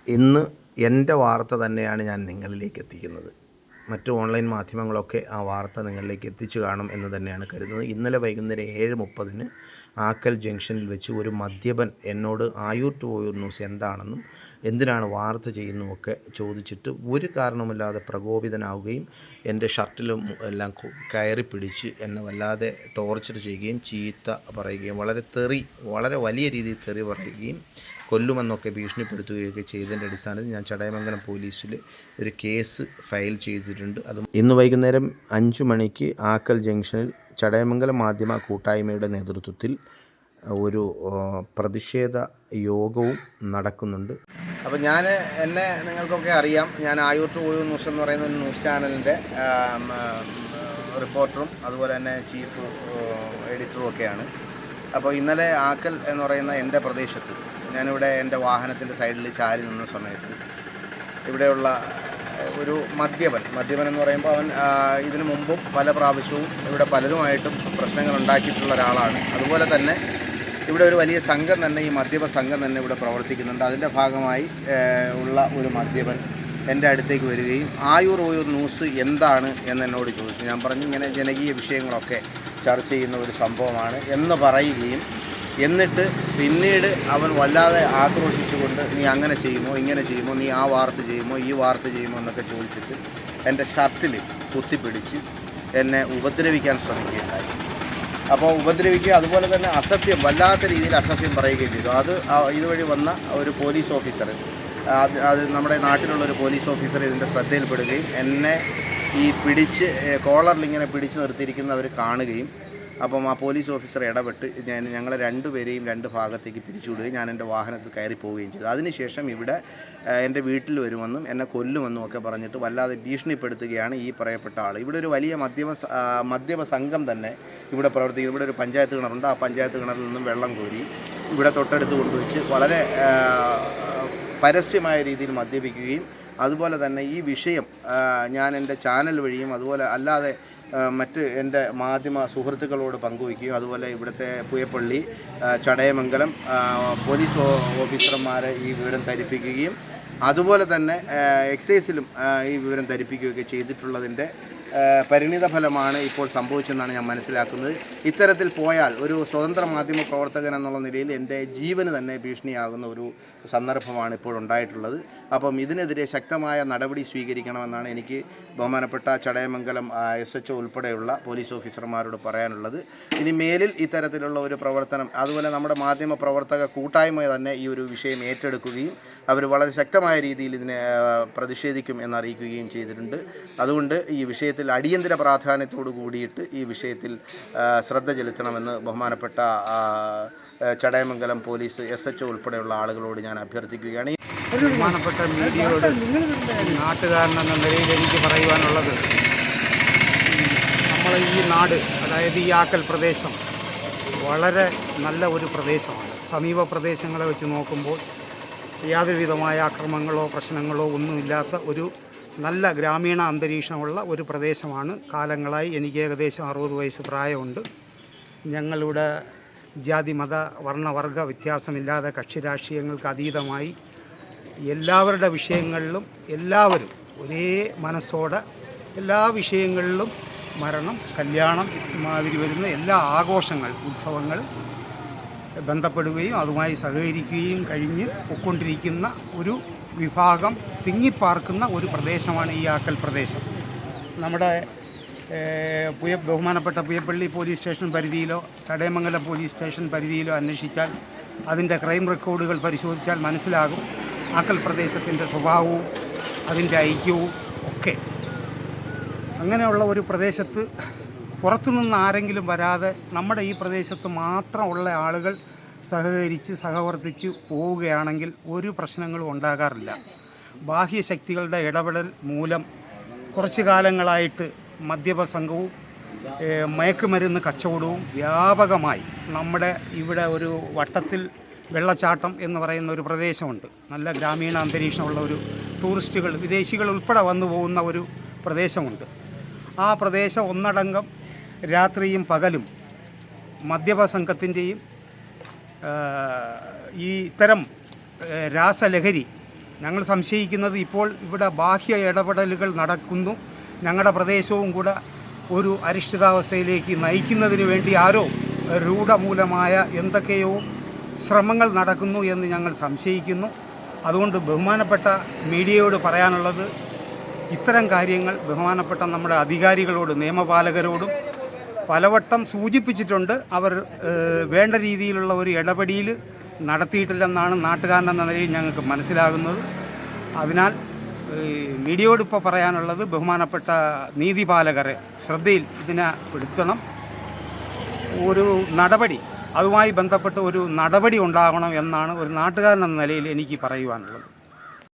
ഇന്ന് എൻ്റെ വാർത്ത തന്നെയാണ് ഞാൻ നിങ്ങളിലേക്ക് എത്തിക്കുന്നത്. മറ്റ് ഓൺലൈൻ മാധ്യമങ്ങളൊക്കെ ആ വാർത്ത നിങ്ങളിലേക്ക് എത്തിച്ചു കാണും എന്ന് തന്നെയാണ് കരുതുന്നത്. ഇന്നലെ വൈകുന്നേരം 7:30 ആക്കൽ ജംഗ്ഷനിൽ വെച്ച് ഒരു മദ്യപൻ എന്നോട് ആയൂർ ടു ഓയൂർ ന്യൂസ് എന്താണെന്നും എന്തിനാണ് വാർത്ത ചെയ്യുന്നതുമൊക്കെ ചോദിച്ചിട്ട് ഒരു കാരണവുമില്ലാതെ പ്രകോപിതനാവുകയും എൻ്റെ ഷർട്ടിലും എല്ലാം കയറി പിടിച്ച് എന്നെ വല്ലാതെ ടോർച്ചർ ചെയ്യുകയും ചീത്ത പറയുകയും വളരെ വലിയ രീതിയിൽ തെറി പറയുകയും കൊല്ലുമെന്നൊക്കെ ഭീഷണിപ്പെടുത്തുകയൊക്കെ ചെയ്തതിൻ്റെ അടിസ്ഥാനത്തിൽ ഞാൻ ചടയമംഗലം പോലീസിൽ ഒരു കേസ് ഫയൽ ചെയ്തിട്ടുണ്ട്. അതും ഇന്ന് വൈകുന്നേരം 5 മണിക്ക് ആക്കൽ ജംഗ്ഷനിൽ ചടയമംഗലം മാധ്യമ കൂട്ടായ്മയുടെ നേതൃത്വത്തിൽ ഒരു പ്രതിഷേധ യോഗവും നടക്കുന്നുണ്ട്. അപ്പോൾ എന്നെ നിങ്ങൾക്കൊക്കെ അറിയാം. ഞാൻ ആയൂർ ടു ഓയൂർ ന്യൂസ് എന്ന് പറയുന്ന ഒരു ന്യൂസ് ചാനലിൻ്റെ റിപ്പോർട്ടറും അതുപോലെ തന്നെ ചീഫ് എഡിറ്ററും ഒക്കെയാണ്. അപ്പോൾ ഇന്നലെ ആക്കൽ എന്ന് പറയുന്ന എൻ്റെ പ്രദേശത്ത് ഞാനിവിടെ എൻ്റെ വാഹനത്തിൻ്റെ സൈഡിൽ ചാരി നിന്ന സമയത്ത് ഇവിടെയുള്ള ഒരു മദ്യപൻ എന്ന് പറയുമ്പോൾ അവൻ ഇതിനു മുമ്പും പല പ്രാവശ്യവും ഇവിടെ പലരുമായിട്ടും പ്രശ്നങ്ങൾ ഉണ്ടാക്കിയിട്ടുള്ള ഒരാളാണ്. അതുപോലെ തന്നെ ഇവിടെ ഒരു വലിയ സംഘം തന്നെ, ഈ മദ്യപ സംഘം തന്നെ ഇവിടെ പ്രവർത്തിക്കുന്നുണ്ട്. അതിൻ്റെ ഭാഗമായി ഉള്ള ഒരു മദ്യപൻ എൻ്റെ അടുത്തേക്ക് വരികയും ആയൂർ ഓയൂർ ന്യൂസ് എന്താണ് എന്നോട് ചോദിച്ചു. ഞാൻ പറഞ്ഞു ഇങ്ങനെ ജനകീയ വിഷയങ്ങളൊക്കെ ചർച്ച ചെയ്യുന്ന ഒരു സംഭവമാണ് എന്ന് പറയുകയും എന്നിട്ട് പിന്നീട് അവൻ വല്ലാതെ ആക്രോശിച്ചുകൊണ്ട് നീ അങ്ങനെ ചെയ്യുമോ, ഇങ്ങനെ ചെയ്യുമോ, നീ ആ വാർത്ത ചെയ്യുമോ, ഈ വാർത്ത ചെയ്യുമോ എന്നൊക്കെ ചോദിച്ചിട്ട് എൻ്റെ ഷർട്ടിൽ കുത്തിപ്പിടിച്ച് എന്നെ ഉപദ്രവിക്കാൻ ശ്രമിക്കുകയുണ്ടായി. അപ്പോൾ ഉപദ്രവിക്കുക, അതുപോലെ തന്നെ വല്ലാത്ത രീതിയിൽ അസഭ്യം പറയുകയും ചെയ്തു. ഇതുവഴി വന്ന ഒരു പോലീസ് ഓഫീസർ, അത് നമ്മുടെ നാട്ടിലുള്ളൊരു പോലീസ് ഓഫീസർ ഇതിൻ്റെ ശ്രദ്ധയിൽപ്പെടുകയും എന്നെ ഈ കോളറിൽ ഇങ്ങനെ പിടിച്ച് നിർത്തിയിരിക്കുന്നവർ കാണുകയും അപ്പം ആ പോലീസ് ഓഫീസർ ഇടപെട്ട് ഞങ്ങളെ രണ്ടുപേരെയും രണ്ട് ഭാഗത്തേക്ക് പിരിച്ചുവിടുകയും ഞാൻ എൻ്റെ വാഹനത്തിൽ കയറി പോവുകയും ചെയ്തു. അതിനുശേഷം ഇവിടെ എൻ്റെ വീട്ടിൽ വരുമെന്നും എന്നെ കൊല്ലുമെന്നും ഒക്കെ പറഞ്ഞിട്ട് വല്ലാതെ ഭീഷണിപ്പെടുത്തുകയാണ് ഈ പറയപ്പെട്ട ആൾ. ഇവിടെ ഒരു വലിയ മദ്യപ സംഘം തന്നെ ഇവിടെ പ്രവർത്തിക്കുന്നു. ഇവിടെ ഒരു പഞ്ചായത്ത് കിണറുണ്ട്. ആ പഞ്ചായത്ത് കിണറിൽ നിന്നും വെള്ളം കോരി ഇവിടെ തൊട്ടടുത്ത് കൊണ്ടുവച്ച് വളരെ പരസ്യമായ രീതിയിൽ മദ്യപിക്കുകയും അതുപോലെ തന്നെ ഈ വിഷയം ഞാൻ എൻ്റെ ചാനൽ വഴിയും അതുപോലെ അല്ലാതെ മറ്റ് എൻ്റെ മാധ്യമ സുഹൃത്തുക്കളോട് പങ്കുവയ്ക്കുകയും അതുപോലെ ഇവിടുത്തെ പുയപ്പള്ളി, ചടയമംഗലം പോലീസ് ഓഫീസർമാരെ ഈ വിവരം ധരിപ്പിക്കുകയും അതുപോലെ തന്നെ എക്സൈസിലും ഈ വിവരം ധരിപ്പിക്കുകയൊക്കെ ചെയ്തിട്ടുള്ളതിൻ്റെ പരിണിത ഫലമാണ് ഇപ്പോൾ സംഭവിച്ചതെന്നാണ് ഞാൻ മനസ്സിലാക്കുന്നത്. ഇത്തരത്തിൽ പോയാൽ ഒരു സ്വതന്ത്ര മാധ്യമ പ്രവർത്തകൻ എന്നുള്ള നിലയിൽ എൻ്റെ ജീവന് തന്നെ ഭീഷണിയാകുന്ന ഒരു സന്ദർഭമാണ് ഇപ്പോൾ ഉണ്ടായിട്ടുള്ളത്. അപ്പം ഇതിനെതിരെ ശക്തമായ നടപടി സ്വീകരിക്കണമെന്നാണ് എനിക്ക് ബഹുമാനപ്പെട്ട ചടയമംഗലം SHO ഉൾപ്പെടെയുള്ള പോലീസ് ഓഫീസർമാരോട് പറയാനുള്ളത്. ഇനി മേലിൽ ഇത്തരത്തിലുള്ള ഒരു പ്രവർത്തനം, അതുപോലെ നമ്മുടെ മാധ്യമ പ്രവർത്തക കൂട്ടായ്മ തന്നെ ഈ ഒരു വിഷയം ഏറ്റെടുക്കുകയും അവർ വളരെ ശക്തമായ രീതിയിൽ ഇതിനെ പ്രതിഷേധിക്കും എന്നറിയിക്കുകയും ചെയ്തിട്ടുണ്ട്. അതുകൊണ്ട് ഈ വിഷയത്തിൽ അടിയന്തര പ്രാധാന്യത്തോടു കൂടിയിട്ട് ഈ വിഷയത്തിൽ ശ്രദ്ധ ചെലുത്തണമെന്ന് ബഹുമാനപ്പെട്ട ചടയമംഗലം പോലീസ് SHO ഉൾപ്പെടെയുള്ള ആളുകളോട് ഞാൻ അഭ്യർത്ഥിക്കുകയാണ്. ബഹുമാനപ്പെട്ട മീഡിയയോട് നാട്ടുകാരനെന്ന നിലയിൽ എനിക്ക് പറയുവാനുള്ളത്, നമ്മളെ ഈ നാട്, അതായത് ഈ ആക്കൽ പ്രദേശം വളരെ നല്ല ഒരു പ്രദേശമാണ്. സമീപ പ്രദേശങ്ങളെ വെച്ച് നോക്കുമ്പോൾ യാതൊരുവിധമായ അക്രമങ്ങളോ പ്രശ്നങ്ങളോ ഒന്നുമില്ലാത്ത ഒരു നല്ല ഗ്രാമീണ അന്തരീക്ഷമുള്ള ഒരു പ്രദേശമാണ്. കാലങ്ങളായി എനിക്ക് ഏകദേശം 60 വയസ്സ് പ്രായമുണ്ട്. ഞങ്ങളിവിടെ ജാതി മത വർണ്ണവർഗ വ്യത്യാസമില്ലാതെ കക്ഷി രാഷ്ട്രീയങ്ങൾക്ക് അതീതമായി എല്ലാവരുടെ വിഷയങ്ങളിലും എല്ലാവരും ഒരേ മനസ്സോടെ എല്ലാ വിഷയങ്ങളിലും മരണം, കല്യാണം മാതിരി വരുന്ന എല്ലാ ഉത്സവങ്ങൾ ബന്ധപ്പെടുകയും അതുമായി സഹകരിക്കുകയും കഴിഞ്ഞ് പൊയ്ക്കൊണ്ടിരിക്കുന്ന ഒരു വിഭാഗം തിങ്ങിപ്പാർക്കുന്ന ഒരു പ്രദേശമാണ് ഈ ആക്കൽ പ്രദേശം. നമ്മുടെ ബഹുമാനപ്പെട്ട പുയപ്പള്ളി പോലീസ് സ്റ്റേഷൻ പരിധിയിലോ ചടയമംഗലം പോലീസ് സ്റ്റേഷൻ പരിധിയിലോ അന്വേഷിച്ചാൽ അതിൻ്റെ ക്രൈം റെക്കോർഡുകൾ പരിശോധിച്ചാൽ മനസ്സിലാകും ആക്കൽ പ്രദേശത്തിൻ്റെ സ്വഭാവവും അതിൻ്റെ ഐക്യവും ഒക്കെ. അങ്ങനെയുള്ള ഒരു പ്രദേശത്ത് പുറത്തുനിന്ന് ആരെങ്കിലും വരാതെ നമ്മുടെ ഈ പ്രദേശത്ത് മാത്രമുള്ള ആളുകൾ സഹകരിച്ച് സഹവർത്തിച്ച് പോവുകയാണെങ്കിൽ ഒരു പ്രശ്നങ്ങളും ഉണ്ടാകാറില്ല. ബാഹ്യശക്തികളുടെ ഇടപെടൽ മൂലം കുറച്ചു കാലങ്ങളായിട്ട് മദ്യപ സംഘവും മയക്കുമരുന്ന് കച്ചവടവും വ്യാപകമായി നമ്മുടെ ഇവിടെ ഒരു വട്ടത്തിൽ വെള്ളച്ചാട്ടം എന്ന് പറയുന്ന ഒരു പ്രദേശമുണ്ട്. നല്ല ഗ്രാമീണ അന്തരീക്ഷമുള്ള ഒരു ടൂറിസ്റ്റുകൾ, വിദേശികൾ ഉൾപ്പെടെ വന്നു പോകുന്ന ഒരു പ്രദേശമുണ്ട്. ആ പ്രദേശം ഒന്നടങ്കം രാത്രിയും പകലും മദ്യപ സംഘത്തിൻ്റെയും ഈ ഇത്തരം രാസലഹരി ഞങ്ങൾ സംശയിക്കുന്നത് ഇപ്പോൾ ഇവിടെ ബാഹ്യ ഇടപെടലുകൾ നടക്കുന്നു, ഞങ്ങളുടെ പ്രദേശവും കൂടെ ഒരു അരിഷ്ടിതാവസ്ഥയിലേക്ക് നയിക്കുന്നതിന് വേണ്ടി ആരോ രൂഢമൂലമായ എന്തൊക്കെയോ ശ്രമങ്ങൾ നടക്കുന്നു എന്ന് ഞങ്ങൾ സംശയിക്കുന്നു. അതുകൊണ്ട് ബഹുമാനപ്പെട്ട മീഡിയയോട് പറയാനുള്ളത്, ഇത്തരം കാര്യങ്ങൾ ബഹുമാനപ്പെട്ട നമ്മുടെ അധികാരികളോട്, നിയമപാലകരോടും പലവട്ടം സൂചിപ്പിച്ചിട്ടുണ്ട്. അവർ വേണ്ട രീതിയിലുള്ള ഒരു ഇടപെടൽ നടത്തിയിട്ടില്ലെന്നാണ് നാട്ടുകാരനെന്ന നിലയിൽ ഞങ്ങൾക്ക് മനസ്സിലാകുന്നത്. അതിനാൽ മീഡിയയോട് ഇപ്പോൾ പറയാനുള്ളത്, ബഹുമാനപ്പെട്ട നീതിപാലകരെ ശ്രദ്ധയിൽ ഇതിനെ പെടുത്തണം. ഒരു നടപടി, അതുമായി ബന്ധപ്പെട്ട് ഒരു നടപടി ഉണ്ടാകണം എന്നാണ് ഒരു നാട്ടുകാരനെന്ന നിലയിൽ എനിക്ക് പറയുവാനുള്ളത്.